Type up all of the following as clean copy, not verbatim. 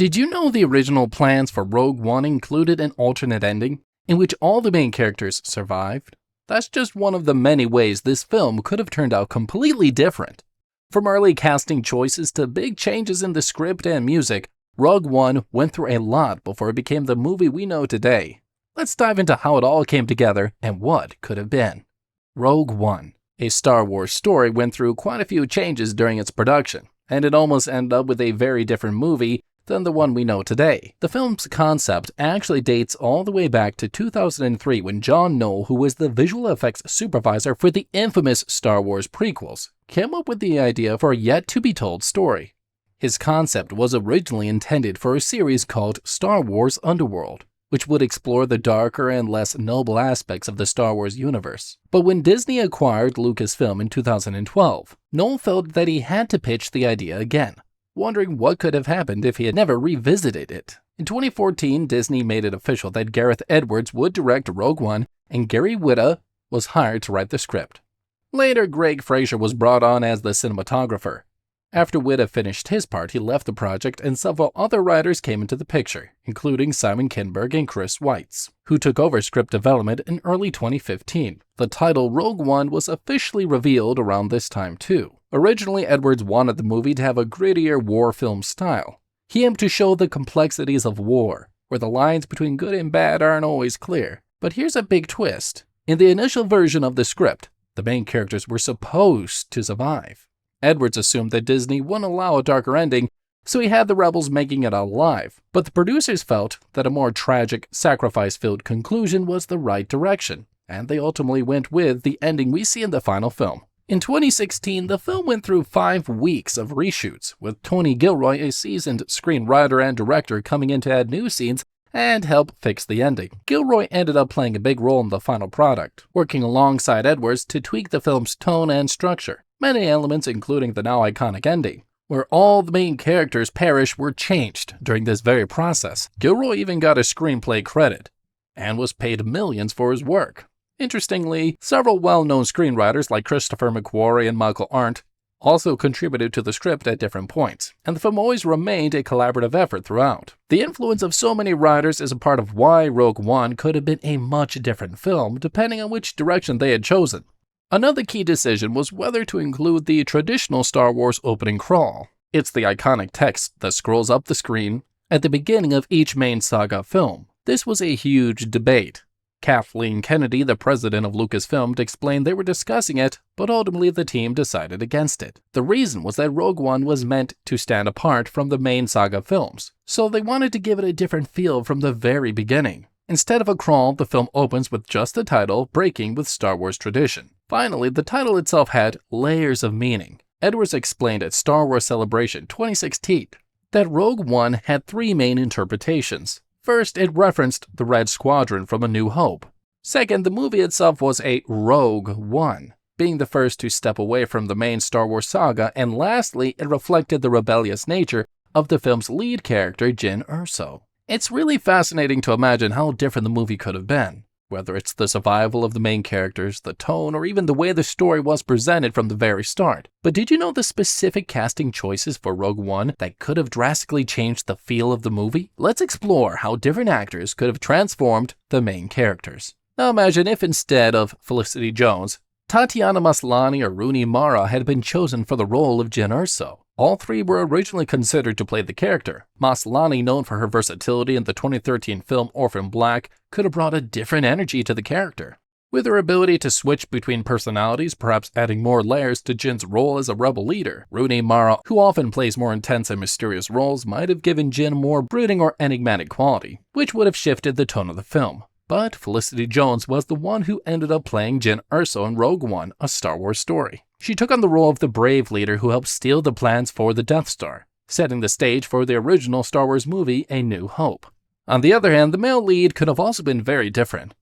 Did you know the original plans for Rogue One included an alternate ending in which all the main characters survived? That's just one of the many ways this film could have turned out completely different. From early casting choices to big changes in the script and music, Rogue One went through a lot before it became the movie we know today. Let's dive into how it all came together and what could have been. Rogue One, a Star Wars story, went through quite a few changes during its production, and it almost ended up with a very different movie than the one we know today. The film's concept actually dates all the way back to 2003 when John Knoll, who was the visual effects supervisor for the infamous Star Wars prequels, came up with the idea for a yet-to-be-told story. His concept was originally intended for a series called Star Wars Underworld, which would explore the darker and less noble aspects of the Star Wars universe. But when Disney acquired Lucasfilm in 2012, Knoll felt that he had to pitch the idea again, wondering what could have happened if he had never revisited it. In 2014, Disney made it official that Gareth Edwards would direct Rogue One and Gary Whitta was hired to write the script. Later, Greg Fraser was brought on as the cinematographer. After Whitta finished his part, he left the project and several other writers came into the picture, including Simon Kinberg and Chris Weitz, who took over script development in early 2015. The title Rogue One was officially revealed around this time too. Originally, Edwards wanted the movie to have a grittier war film style. He aimed to show the complexities of war, where the lines between good and bad aren't always clear. But here's a big twist. In the initial version of the script, the main characters were supposed to survive. Edwards assumed that Disney wouldn't allow a darker ending, so he had the rebels making it out alive. But the producers felt that a more tragic, sacrifice-filled conclusion was the right direction, and they ultimately went with the ending we see in the final film. In 2016, the film went through 5 weeks of reshoots, with Tony Gilroy, a seasoned screenwriter and director, coming in to add new scenes and help fix the ending. Gilroy ended up playing a big role in the final product, working alongside Edwards to tweak the film's tone and structure. Many elements, including the now iconic ending, where all the main characters perish, were changed during this very process. Gilroy even got a screenplay credit, and was paid millions for his work. Interestingly, several well-known screenwriters like Christopher McQuarrie and Michael Arndt also contributed to the script at different points, and the film always remained a collaborative effort throughout. The influence of so many writers is a part of why Rogue One could have been a much different film, depending on which direction they had chosen. Another key decision was whether to include the traditional Star Wars opening crawl. It's the iconic text that scrolls up the screen at the beginning of each main saga film. This was a huge debate. Kathleen Kennedy, the president of Lucasfilm, explained they were discussing it, but ultimately the team decided against it. The reason was that Rogue One was meant to stand apart from the main saga films, so they wanted to give it a different feel from the very beginning. Instead of a crawl, the film opens with just the title, breaking with Star Wars tradition. Finally, the title itself had layers of meaning. Edwards explained at Star Wars Celebration 2016 that Rogue One had 3 main interpretations. First, it referenced the Red Squadron from A New Hope. Second, the movie itself was a Rogue One, being the first to step away from the main Star Wars saga, and lastly, it reflected the rebellious nature of the film's lead character, Jyn Erso. It's really fascinating to imagine how different the movie could have been, whether it's the survival of the main characters, the tone, or even the way the story was presented from the very start. But did you know the specific casting choices for Rogue One that could have drastically changed the feel of the movie? Let's explore how different actors could have transformed the main characters. Now imagine if instead of Felicity Jones, Tatiana Maslany or Rooney Mara had been chosen for the role of Jyn Erso. All 3 were originally considered to play the character. Maslany, known for her versatility in the 2013 film Orphan Black, could have brought a different energy to the character. With her ability to switch between personalities, perhaps adding more layers to Jyn's role as a rebel leader. Rooney Mara, who often plays more intense and mysterious roles, might have given Jyn more brooding or enigmatic quality, which would have shifted the tone of the film. But Felicity Jones was the one who ended up playing Jyn Erso in Rogue One, A Star Wars Story. She took on the role of the brave leader who helped steal the plans for the Death Star, setting the stage for the original Star Wars movie, A New Hope. On the other hand, the male lead could have also been very different.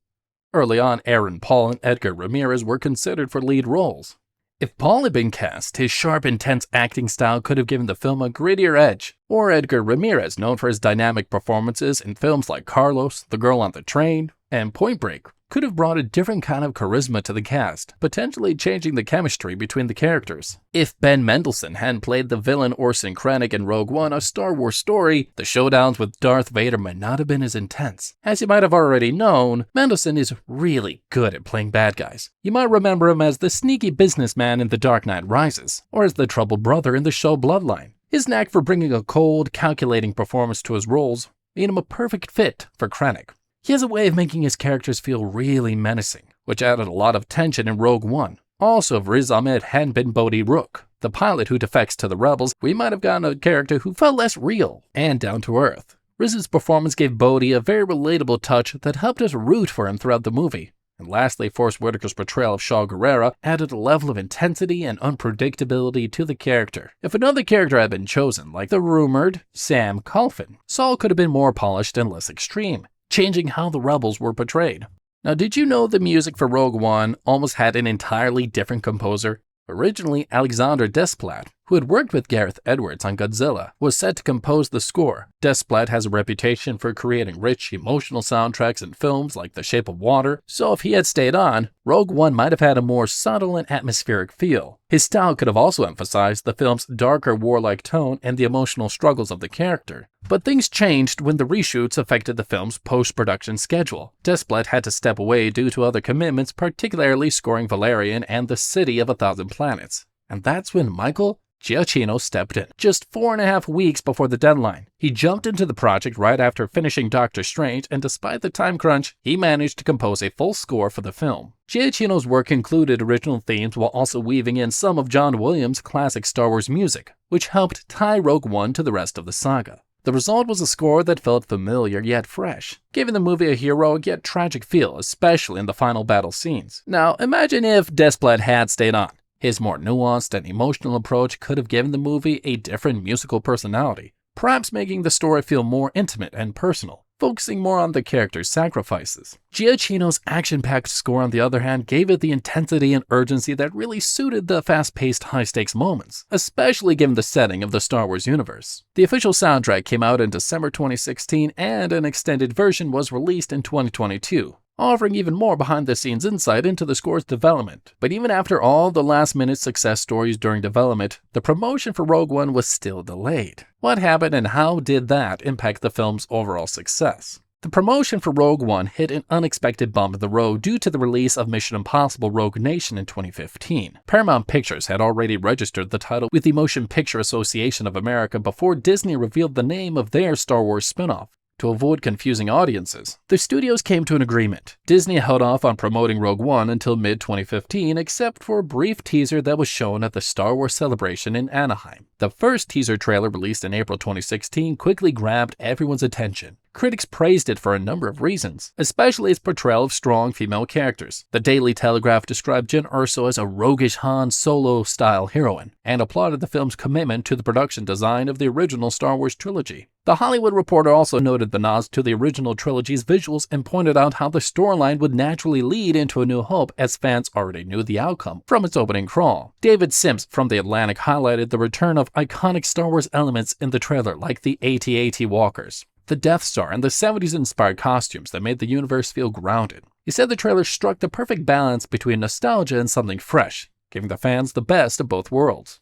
Early on, Aaron Paul and Edgar Ramirez were considered for lead roles. If Paul had been cast, his sharp, intense acting style could have given the film a grittier edge. Or Edgar Ramirez, known for his dynamic performances in films like Carlos, The Girl on the Train, and Point Break, could have brought a different kind of charisma to the cast, potentially changing the chemistry between the characters. If Ben Mendelsohn hadn't played the villain Orson Krennic in Rogue One, a Star Wars story, the showdowns with Darth Vader might not have been as intense. As you might have already known, Mendelsohn is really good at playing bad guys. You might remember him as the sneaky businessman in The Dark Knight Rises, or as the troubled brother in the show Bloodline. His knack for bringing a cold, calculating performance to his roles made him a perfect fit for Krennic. He has a way of making his characters feel really menacing, which added a lot of tension in Rogue One. Also, if Riz Ahmed hadn't been Bodhi Rook, the pilot who defects to the rebels, we might have gotten a character who felt less real and down to earth. Riz's performance gave Bodhi a very relatable touch that helped us root for him throughout the movie. And lastly, Forrest Whitaker's portrayal of Shaw Gerrera added a level of intensity and unpredictability to the character. If another character had been chosen, like the rumored Sam Colvin, Saul could have been more polished and less extreme, changing how the rebels were portrayed. Now, did you know the music for Rogue One almost had an entirely different composer? Originally, Alexandre Desplat, who had worked with Gareth Edwards on Godzilla, was set to compose the score. Desplat has a reputation for creating rich, emotional soundtracks in films like The Shape of Water, so if he had stayed on, Rogue One might have had a more subtle and atmospheric feel. His style could have also emphasized the film's darker, warlike tone and the emotional struggles of the character. But things changed when the reshoots affected the film's post-production schedule. Desplat had to step away due to other commitments, particularly scoring Valerian and The City of a Thousand Planets. And that's when Michael Giacchino stepped in. Just 4.5 weeks before the deadline, he jumped into the project right after finishing Doctor Strange, and despite the time crunch, he managed to compose a full score for the film. Giacchino's work included original themes while also weaving in some of John Williams' classic Star Wars music, which helped tie Rogue One to the rest of the saga. The result was a score that felt familiar yet fresh, giving the movie a heroic yet tragic feel, especially in the final battle scenes. Now, imagine if Desplat had stayed on. His more nuanced and emotional approach could have given the movie a different musical personality, perhaps making the story feel more intimate and personal, focusing more on the characters' sacrifices. Giacchino's action-packed score, on the other hand, gave it the intensity and urgency that really suited the fast-paced, high-stakes moments, especially given the setting of the Star Wars universe. The official soundtrack came out in December 2016, and an extended version was released in 2022. Offering even more behind-the-scenes insight into the score's development. But even after all the last-minute success stories during development, the promotion for Rogue One was still delayed. What happened and how did that impact the film's overall success? The promotion for Rogue One hit an unexpected bump in the road due to the release of Mission Impossible Rogue Nation in 2015. Paramount Pictures had already registered the title with the Motion Picture Association of America before Disney revealed the name of their Star Wars spin-off. To avoid confusing audiences, the studios came to an agreement. Disney held off on promoting Rogue One until mid-2015, except for a brief teaser that was shown at the Star Wars Celebration in Anaheim. The first teaser trailer, released in April 2016, quickly grabbed everyone's attention. Critics praised it for a number of reasons, especially its portrayal of strong female characters. The Daily Telegraph described Jyn Erso as a roguish Han Solo-style heroine, and applauded the film's commitment to the production design of the original Star Wars trilogy. The Hollywood Reporter also noted the nods to the original trilogy's visuals and pointed out how the storyline would naturally lead into A New Hope, as fans already knew the outcome from its opening crawl. David Sims from The Atlantic highlighted the return of iconic Star Wars elements in the trailer, like the AT-AT walkers, the Death Star, and the 70s-inspired costumes that made the universe feel grounded. He said the trailer struck the perfect balance between nostalgia and something fresh, giving the fans the best of both worlds.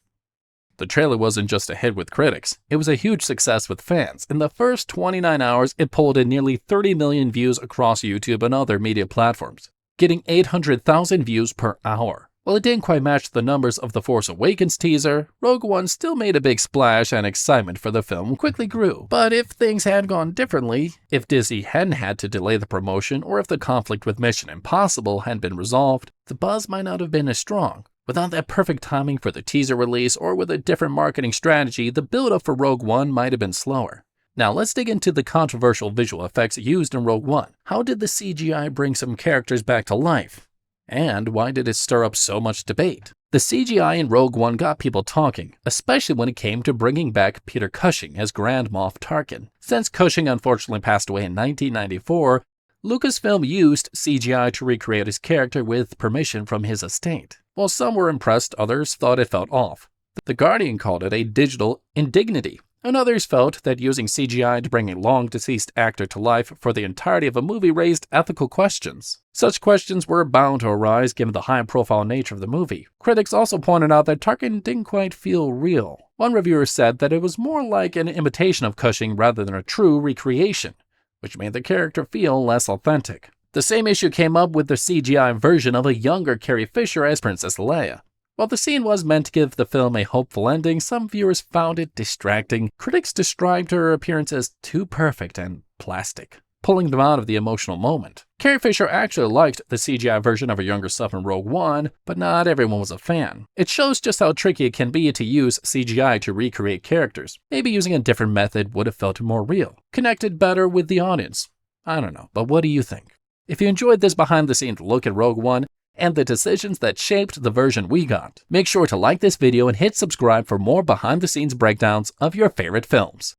The trailer wasn't just a hit with critics, it was a huge success with fans. In the first 29 hours, it pulled in nearly 30 million views across YouTube and other media platforms, getting 800,000 views per hour. While it didn't quite match the numbers of the Force Awakens teaser, Rogue One still made a big splash, and excitement for the film quickly grew. But if things had gone differently, if Disney hadn't had to delay the promotion, or if the conflict with Mission Impossible hadn't been resolved, the buzz might not have been as strong. Without that perfect timing for the teaser release, or with a different marketing strategy, the build-up for Rogue One might have been slower. Now let's dig into the controversial visual effects used in Rogue One. How did the CGI bring some characters back to life? And why did it stir up so much debate? The CGI in Rogue One got people talking, especially when it came to bringing back Peter Cushing as Grand Moff Tarkin. Since Cushing unfortunately passed away in 1994, Lucasfilm used CGI to recreate his character with permission from his estate. While some were impressed, others thought it felt off. The Guardian called it a digital indignity. and others felt that using CGI to bring a long-deceased actor to life for the entirety of a movie raised ethical questions. Such questions were bound to arise given the high-profile nature of the movie. Critics also pointed out that Tarkin didn't quite feel real. One reviewer said that it was more like an imitation of Cushing rather than a true recreation, which made the character feel less authentic. The same issue came up with the CGI version of a younger Carrie Fisher as Princess Leia. While the scene was meant to give the film a hopeful ending, some viewers found it distracting. Critics described her appearance as too perfect and plastic, pulling them out of the emotional moment. Carrie Fisher actually liked the CGI version of her younger self in Rogue One, but not everyone was a fan. It shows just how tricky it can be to use CGI to recreate characters. Maybe using a different method would have felt more real, connected better with the audience. I don't know, but what do you think? If you enjoyed this behind-the-scenes look at Rogue One, and the decisions that shaped the version we got, make sure to like this video and hit subscribe for more behind-the-scenes breakdowns of your favorite films.